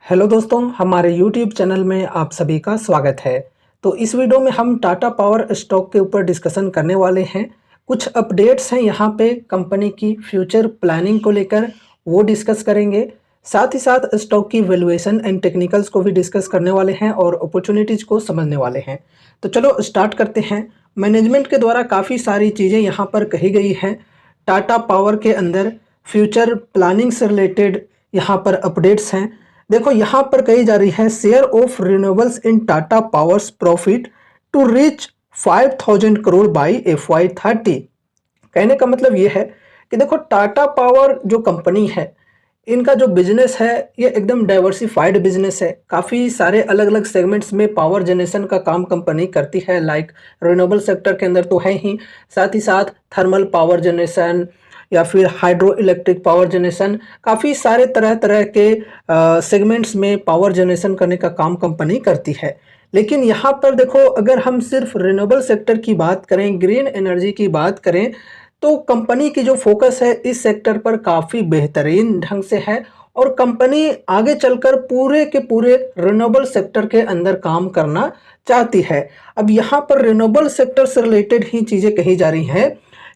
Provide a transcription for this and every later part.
Hello दोस्तों, हमारे YouTube channel में आप सभी का स्वागत है। तो इस वीडियो में हम टाटा पावर स्टॉक के ऊपर डिस्कशन करने वाले हैं। कुछ अपडेट्स हैं यहाँ पे कंपनी की फ्यूचर प्लानिंग को लेकर, वो डिस्कस करेंगे। साथ ही साथ स्टॉक की वैल्यूएशन एंड टेक्निकल्स को भी डिस्कस करने वाले हैं और अपॉर्चुनिटीज़ को समझने वाले हैं। तो चलो स्टार्ट करते हैं। मैनेजमेंट के द्वारा काफ़ी सारी चीज़ें यहाँ पर कही गई हैं। टाटा पावर के अंदर फ्यूचर प्लानिंग से रिलेटेड यहाँ पर अपडेट्स हैं। देखो यहाँ पर कही जा रही है share of renewables in Tata power's profit to reach 5000 crore by FY30। कहने का मतलब ये है कि देखो टाटा पावर जो कंपनी है, इनका जो बिजनेस है ये एकदम डाइवर्सिफाइड बिजनेस है। काफ़ी सारे अलग अलग सेगमेंट्स में पावर जनरेशन का काम कंपनी करती है। लाइक रिन्यूएबल सेक्टर के अंदर तो है ही, साथ ही साथ थर्मल पावर जनरेशन या फिर हाइड्रो इलेक्ट्रिक पावर जनरेशन, काफ़ी सारे तरह तरह के सेगमेंट्स में पावर जनरेशन करने का काम कंपनी करती है। लेकिन यहाँ पर देखो, अगर हम सिर्फ रिन्यूएबल सेक्टर की बात करें, ग्रीन एनर्जी की बात करें, तो कंपनी की जो फोकस है इस सेक्टर पर काफ़ी बेहतरीन ढंग से है और कंपनी आगे चलकर पूरे के पूरे रिन्यूएबल सेक्टर के अंदर काम करना चाहती है। अब यहाँ पर रिन्यूएबल सेक्टर से रिलेटेड ही चीज़ें कही जा रही हैं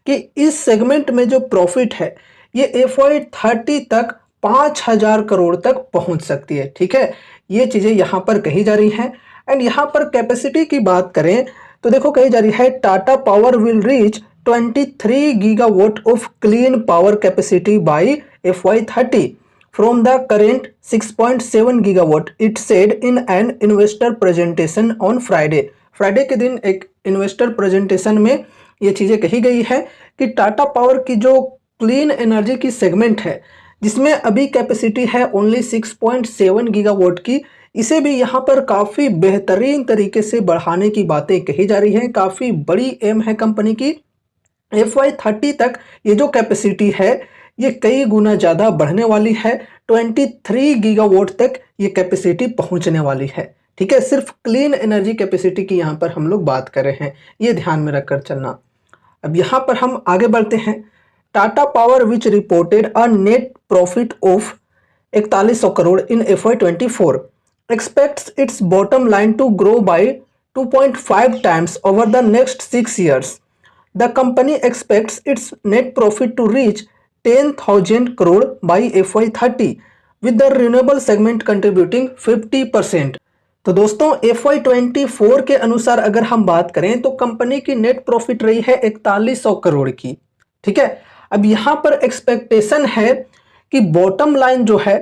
कि इस सेगमेंट में जो प्रॉफिट है ये FY30 तक 5000 करोड़ तक पहुंच सकती है। ठीक है, ये चीज़ें यहाँ पर कही जा रही हैं। एंड यहाँ पर कैपेसिटी की बात करें तो देखो कही जा रही है Tata power will reach 23 gigawatt of clean power capacity by FY30 from the current 6.7 gigawatt, it said in an investor presentation on Friday. Friday के दिन एक इन्वेस्टर प्रेजेंटेशन में ये चीज़ें कही गई है कि टाटा पावर की जो क्लीन एनर्जी की सेगमेंट है, जिसमें अभी कैपेसिटी है ओनली 6.7 गीगावाट की, इसे भी यहाँ पर काफ़ी बेहतरीन तरीके से बढ़ाने की बातें कही जा रही हैं। काफ़ी बड़ी एम है कंपनी की। FY30 तक ये जो कैपेसिटी है ये कई गुना ज़्यादा बढ़ने वाली है। 23 गीगावाट तक ये कैपेसिटी पहुँचने वाली है। ठीक है, सिर्फ क्लीन एनर्जी कैपेसिटी की यहाँ पर हम लोग बात कर रहे हैं, ये ध्यान में रखकर चलना। अब यहाँ पर हम आगे बढ़ते हैं। Tata power which reported a net profit of 4100 crore in FY24 expects its bottom line to grow by 2.5 times over the next 6 years. The company expects its net profit to reach 10,000 crore by FY30 with the renewable segment contributing 50%. तो दोस्तों FY24 के अनुसार अगर हम बात करें तो company की नेट प्रॉफिट रही है 4100 करोड़ की। ठीक है, अब यहाँ पर एक्सपेक्टेशन है कि बॉटम लाइन जो है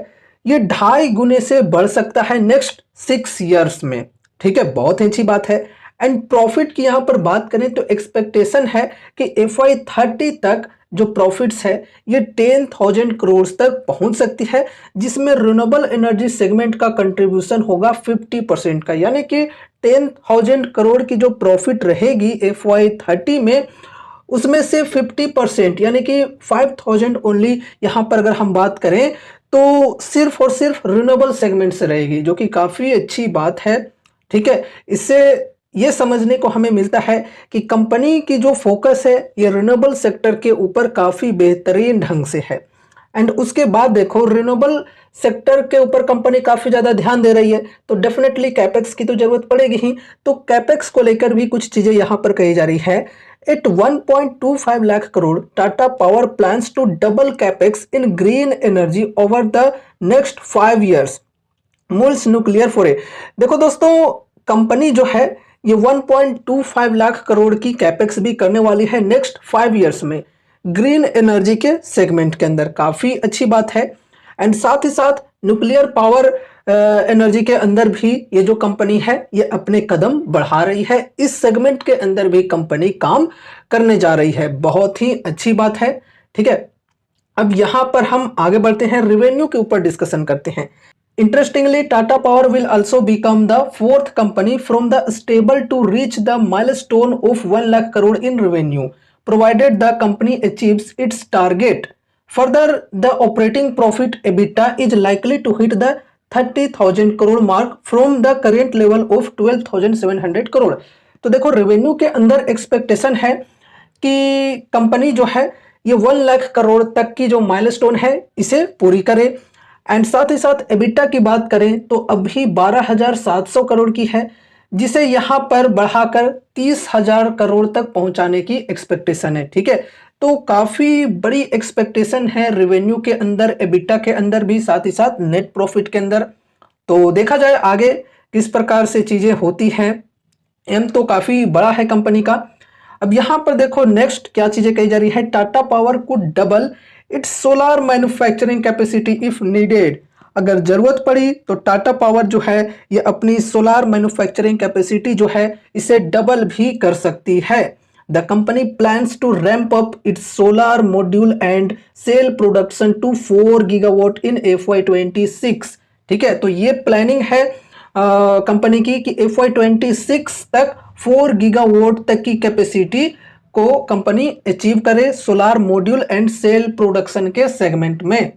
ये 2.5 गुने से बढ़ सकता है नेक्स्ट 6 ईयर्स में। ठीक है, बहुत अच्छी बात है। एंड प्रॉफिट की यहाँ पर बात करें तो एक्सपेक्टेशन है कि FY30 तक जो प्रॉफिट्स है ये 10,000 करोड़ तक पहुंच सकती है, जिसमें रिन्यूएबल एनर्जी सेगमेंट का कंट्रीब्यूशन होगा 50% का। यानी कि 10,000 करोड़ की जो प्रॉफिट रहेगी FY30 में, उसमें से 50% यानी कि 5,000 ओनली यहाँ पर अगर हम बात करें तो सिर्फ और सिर्फ रिन्यूएबल सेगमेंट से रहेगी, जो कि काफ़ी अच्छी बात है। ठीक है, इससे ये समझने को हमें मिलता है कि कंपनी की जो फोकस है ये रिन्यूएबल सेक्टर के ऊपर काफ़ी बेहतरीन ढंग से है। एंड उसके बाद देखो, रिन्यूएबल सेक्टर के ऊपर कंपनी काफ़ी ज़्यादा ध्यान दे रही है, तो डेफिनेटली कैपेक्स की तो ज़रूरत पड़ेगी ही। तो कैपेक्स को लेकर भी कुछ चीज़ें यहाँ पर कही जा रही है। At 1.25 lakh crore, Tata Power plans to double capex in green energy over the next 5 years. Mulls Nuclear Foray। देखो दोस्तों, कंपनी जो है ये 1.25 लाख करोड़ की कैपेक्स भी करने वाली है नेक्स्ट 5 ईयर्स में ग्रीन एनर्जी के सेगमेंट के अंदर। काफ़ी अच्छी बात है। एंड साथ ही साथ न्यूक्लियर पावर एनर्जी के अंदर भी ये जो कंपनी है ये अपने कदम बढ़ा रही है। इस सेगमेंट के अंदर भी कंपनी काम करने जा रही है, बहुत ही अच्छी बात है। ठीक है, अब यहाँ पर हम आगे बढ़ते हैं, रेवेन्यू के ऊपर डिस्कशन करते हैं। Interestingly, Tata Power will also become the 4th company from the stable to reach the milestone of 1 lakh crore in revenue, provided the company achieves its target. Further, the operating profit EBITDA is likely to hit the 30,000 crore mark from the current level of 12,700 crore. तो देखो, revenue के अंदर expectation है कि company जो है ये 1 लाख करोड़ तक की जो माइलस्टोन है इसे पूरी करे। एंड साथ ही साथ एबिटा की बात करें तो अभी 12,700 करोड़ की है, जिसे यहां पर बढ़ाकर 30,000 करोड़ तक पहुंचाने की एक्सपेक्टेशन है। ठीक है, तो काफी बड़ी एक्सपेक्टेशन है रेवेन्यू के अंदर, एबिटा के अंदर भी, साथ ही साथ नेट प्रॉफिट के अंदर। तो देखा जाए आगे किस प्रकार से चीजें होती हैं। एम तो काफी बड़ा है कंपनी का। अब यहां पर देखो नेक्स्ट क्या चीजें कही जा रही है, Tata power could double it's solar manufacturing capacity if needed. अगर जरूरत पड़ी तो टाटा पावर जो है ये अपनी सोलर मैन्युफैक्चरिंग कैपेसिटी जो है इसे डबल भी कर सकती है। The company plans to ramp up its solar module and cell production to 4 gigawatt in FY26। ठीक है, तो ये प्लानिंग है कंपनी की कि FY26 तक 4 गीगावाट तक की कैपेसिटी को कंपनी अचीव करे solar module and cell production के सेगमेंट में।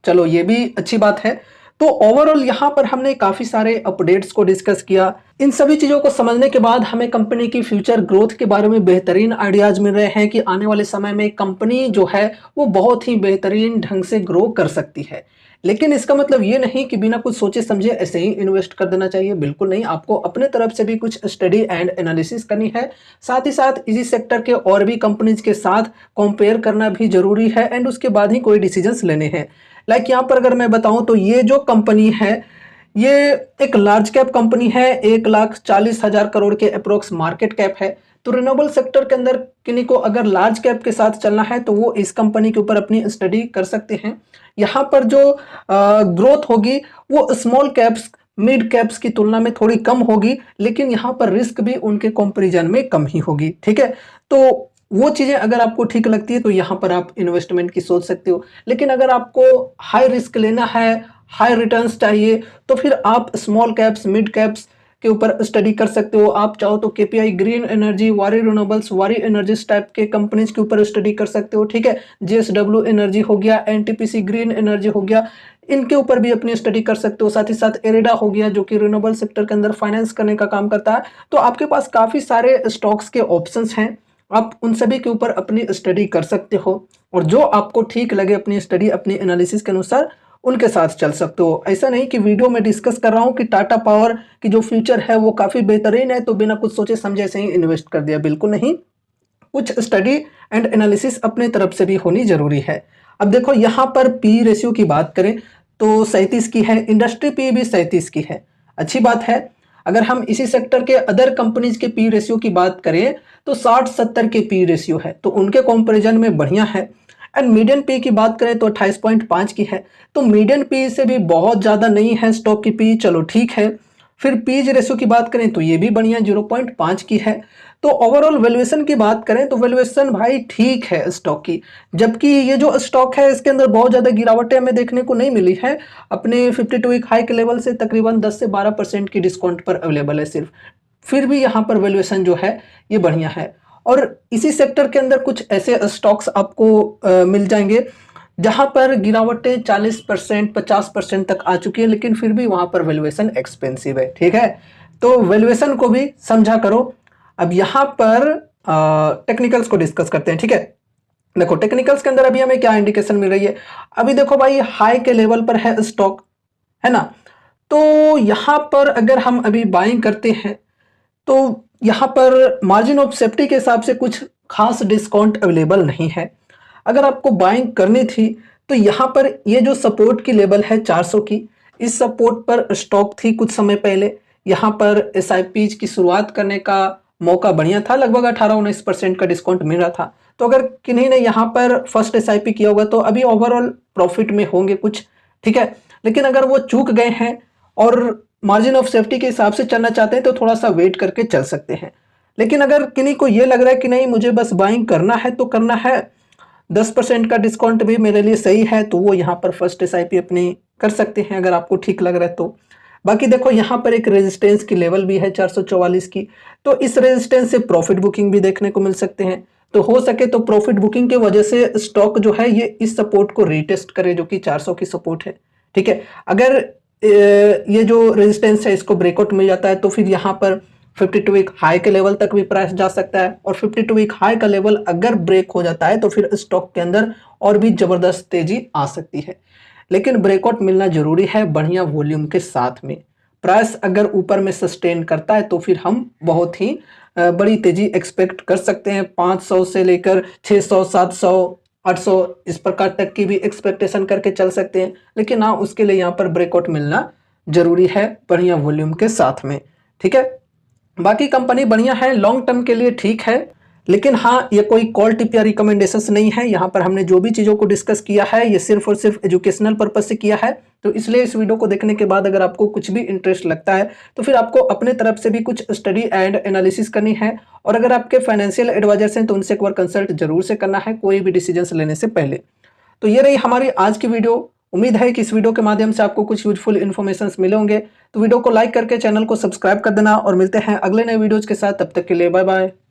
चलो ये भी अच्छी बात है। तो ओवरऑल यहां पर हमने काफी सारे अपडेट्स को डिस्कस किया। इन सभी चीजों को समझने के बाद हमें कंपनी की फ्यूचर ग्रोथ के बारे में बेहतरीन आइडियाज मिल रहे हैं कि आने वाले समय में कंपनी जो है वो बहुत ही बेहतरीन ढंग से ग्रो कर सकती है। लेकिन इसका मतलब ये नहीं कि बिना कुछ सोचे समझे ऐसे ही इन्वेस्ट कर देना चाहिए, बिल्कुल नहीं। आपको अपने तरफ से भी कुछ स्टडी एंड एनालिसिस करनी है, साथ ही साथ इसी सेक्टर के और भी कंपनीज के साथ कंपेयर करना भी जरूरी है एंड उसके बाद ही कोई डिसीजंस लेने हैं। लाइक यहाँ पर अगर मैं बताऊं तो ये जो कंपनी है ये एक लार्ज कैप कंपनी है, 1,40,000 करोड़ के अप्रोक्स मार्केट कैप है। तो रिन्यूएबल सेक्टर के अंदर किन्हीं को अगर लार्ज कैप के साथ चलना है तो वो इस कंपनी के ऊपर अपनी स्टडी कर सकते हैं। यहाँ पर जो ग्रोथ होगी वो स्मॉल कैप्स मिड कैप्स की तुलना में थोड़ी कम होगी, लेकिन यहाँ पर रिस्क भी उनके कंपैरिजन में कम ही होगी। ठीक है, तो वो चीजें अगर आपको ठीक लगती है तो यहाँ पर आप इन्वेस्टमेंट की सोच सकते हो। लेकिन अगर आपको हाई रिस्क लेना है, हाई रिटर्न्स चाहिए, तो फिर आप स्मॉल कैप्स मिड कैप्स के ऊपर स्टडी कर सकते हो। आप चाहो तो केपीआई ग्रीन एनर्जी, वारी रिन्यूएबल्स, वारी एनर्जीज टाइप के कंपनीज के ऊपर स्टडी कर सकते हो। ठीक है, जेएसडब्ल्यू एनर्जी हो गया, एनटीपीसी ग्रीन एनर्जी हो गया, इनके ऊपर भी अपनी स्टडी कर सकते हो। साथ ही साथ एरेडा हो गया जो कि रिन्यूएबल सेक्टर के अंदर फाइनेंस करने का काम करता है। तो आपके पास काफी सारे स्टॉक्स के ऑप्शंस हैं, आप उन सभी के ऊपर अपनी स्टडी कर सकते हो और जो आपको ठीक लगे अपनी स्टडी अपनी एनालिसिस के अनुसार उनके साथ चल सकते हो। ऐसा नहीं कि वीडियो में डिस्कस कर रहा हूं कि टाटा पावर की जो फ्यूचर है वो काफी बेहतरीन है तो बिना कुछ सोचे समझे ऐसे ही इन्वेस्ट कर दिया, बिल्कुल नहीं। कुछ स्टडी एंड एनालिसिस अपने तरफ से भी होनी जरूरी है। अब देखो यहाँ पर पी रेशियो की बात करें तो 37 की है, इंडस्ट्री पी भी 37 की है, अच्छी बात है। अगर हम इसी सेक्टर के अदर कंपनीज के पी रेशियो की बात करें तो 60-70 के पी रेशियो है, तो उनके कंपैरिजन में बढ़िया है। एंड मीडियन पी की बात करें तो 28.5 की है, तो मीडियन पी से भी बहुत ज़्यादा नहीं है स्टॉक की पी, चलो ठीक है। फिर पीज रेशियो की बात करें तो ये भी बढ़िया 0.5 की है। तो ओवरऑल वैल्यूएशन की बात करें तो वैल्यूएशन भाई ठीक है स्टॉक की, जबकि ये जो स्टॉक है इसके अंदर बहुत ज़्यादा गिरावटें हमें देखने को नहीं मिली है। अपने 52 वीक हाई के लेवल से तकरीबन 10 से 12% की डिस्काउंट पर अवेलेबल है सिर्फ, फिर भी यहाँ पर वैल्यूएशन जो है ये बढ़िया है। और इसी सेक्टर के अंदर कुछ ऐसे स्टॉक्स आपको मिल जाएंगे जहां पर गिरावटें 40% 50% तक आ चुकी है, लेकिन फिर भी वहां पर वैल्यूएशन एक्सपेंसिव है। ठीक है, तो वैल्यूएशन को भी समझा करो। अब यहां पर टेक्निकल्स को डिस्कस करते हैं। ठीक है, देखो टेक्निकल्स के अंदर अभी हमें क्या इंडिकेशन मिल रही है। अभी देखो भाई हाई के लेवल पर है स्टॉक, है ना। तो यहां पर अगर हम अभी बाइंग करते हैं तो यहाँ पर मार्जिन ऑफ सेफ्टी के हिसाब से कुछ खास डिस्काउंट अवेलेबल नहीं है। अगर आपको बाइंग करनी थी तो यहाँ पर ये जो सपोर्ट की लेवल है 400 की, इस सपोर्ट पर स्टॉक थी कुछ समय पहले। यहाँ पर एसआईपी की शुरुआत करने का मौका बढ़िया था, लगभग 18-19% का डिस्काउंट मिल रहा था। तो अगर किन्हीं ने यहाँ पर फर्स्ट एसआईपी किया होगा तो अभी ओवरऑल प्रॉफिट में होंगे कुछ। ठीक है, लेकिन अगर वो चूक गए हैं और मार्जिन ऑफ सेफ्टी के हिसाब से चलना चाहते हैं तो थोड़ा सा वेट करके चल सकते हैं। लेकिन अगर किन्हीं को ये लग रहा है कि नहीं मुझे बस बाइंग करना है तो करना है, 10% का डिस्काउंट भी मेरे लिए सही है, तो वो यहाँ पर फर्स्ट एसआईपी अपनी कर सकते हैं अगर आपको ठीक लग रहा है तो। बाकी देखो यहाँ पर एक रेजिस्टेंस की लेवल भी है 444 की, तो इस रेजिस्टेंस से प्रॉफिट बुकिंग भी देखने को मिल सकते हैं। तो हो सके तो प्रॉफिट बुकिंग की वजह से स्टॉक जो है ये इस सपोर्ट को रीटेस्ट करे जो कि 400 की सपोर्ट है। ठीक है, अगर ये जो रेजिस्टेंस है इसको ब्रेकआउट मिल जाता है तो फिर यहाँ पर 52 वीक हाई के लेवल तक भी प्राइस जा सकता है, और 52 वीक हाई का लेवल अगर ब्रेक हो जाता है तो फिर स्टॉक के अंदर और भी जबरदस्त तेजी आ सकती है। लेकिन ब्रेकआउट मिलना ज़रूरी है बढ़िया वॉल्यूम के साथ में। प्राइस अगर ऊपर में सस्टेन करता है तो फिर हम बहुत ही बड़ी तेज़ी एक्सपेक्ट कर सकते हैं। 500 से लेकर 600, 700, 800 इस प्रकार तक की भी एक्सपेक्टेशन करके चल सकते हैं। लेकिन हाँ, उसके लिए यहाँ पर ब्रेकआउट मिलना ज़रूरी है बढ़िया वॉल्यूम के साथ में, ठीक है। बाकी कंपनी बढ़िया है, लॉन्ग टर्म के लिए ठीक है। लेकिन हाँ, ये कोई कॉल टिप या रिकमेंडेशंस नहीं है। यहाँ पर हमने जो भी चीज़ों को डिस्कस किया है ये सिर्फ और सिर्फ एजुकेशनल पर्पज से किया है। तो इसलिए इस वीडियो को देखने के बाद अगर आपको कुछ भी इंटरेस्ट लगता है तो फिर आपको अपने तरफ से भी कुछ स्टडी एंड एनालिसिस करनी है। और अगर आपके फाइनेंशियल एडवाइजर्स हैं तो उनसे एक बार कंसल्ट जरूर से करना है कोई भी डिसीजन लेने से पहले। तो ये रही हमारी आज की वीडियो। उम्मीद है कि इस वीडियो के माध्यम से आपको कुछ यूजफुल इन्फॉर्मेशन मिले होंगे। तो वीडियो को लाइक करके चैनल को सब्सक्राइब कर देना और मिलते हैं अगले नए वीडियोज के साथ। तब तक के लिए बाय बाय।